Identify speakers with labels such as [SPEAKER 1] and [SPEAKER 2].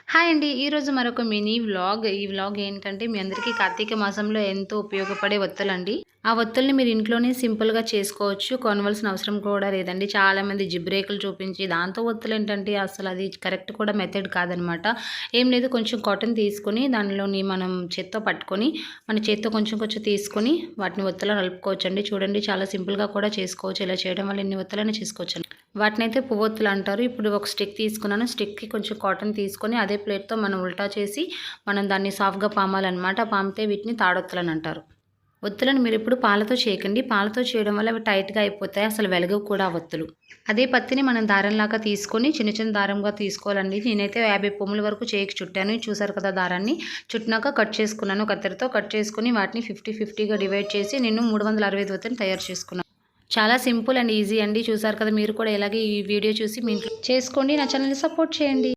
[SPEAKER 1] Hi అండి. ఈరోజు మరొక మినీ వ్లాగ్. ఈ వ్లాగ్ ఏంటంటే మీ అందరికీ కార్తీక మాసంలో ఎంతో ఉపయోగపడే వత్తులండి. ఆ వత్తుల్ని మీరు ఇంట్లోనే సింపుల్‌గా చేసుకోవచ్చు. కొనవలసిన అవసరం కూడా లేదండి. చాలామంది జిబ్రేకులు చూపించి దాంతో వత్తులేంటంటే అసలు అది కరెక్ట్ కూడా మెథడ్ కాదనమాట. ఏం లేదు, కొంచెం కాటన్ తీసుకొని దానిలోని మనం చేత్తో పట్టుకొని మన చేత్తో కొంచెం కొంచెం తీసుకొని వాటిని ఒత్తులా నలుపుకోవచ్చండి. చూడండి, చాలా సింపుల్‌గా కూడా చేసుకోవచ్చు. ఇలా చేయడం వల్ల ఎన్ని ఒత్తులైనా చేసుకోవచ్చండి. వాటినైతే పువ్వొత్తులు అంటారు. ఇప్పుడు ఒక స్టిక్ తీసుకున్నాను. స్టిక్‌కి కొంచెం కాటన్ తీసుకొని అదే ప్లేట్‌తో మనం ఉల్టా చేసి మనం దాన్ని సాఫ్ట్‌గా పామాలన్నమాట. పామితే వీటిని తాడొత్తులని అంటారు. ఒత్తులను మీరెప్పుడు పాలతో చేయకండి. పాలతో చేయడం వల్ల అవి టైట్‌గా అయిపోతాయి. అసలు వెలగవు కూడా ఆ ఒత్తులు. అదే పత్తిని మనం దారంలాగా తీసుకొని చిన్న చిన్న దారంగా తీసుకోవాలండి. నేనైతే 50 పోముల వరకు చేయికి చుట్టాను. చూసారు కదా దారాన్ని. చుట్టినాక కట్ చేసుకున్నాను. కత్తెరతో కట్ చేసుకొని వాటిని 50, 50గా డివైడ్ చేసి నేను 365 ఒత్తులను తయారు చేసుకున్నాను. చాలా సింపుల్ అండ్ ఈజీ అండి. చూసారు కదా, మీరు కూడా ఇలాగే ఈ వీడియో చూసి మీ ఇంట్లో చేసుకోండి. నా ఛానల్‌ని సపోర్ట్ చేయండి.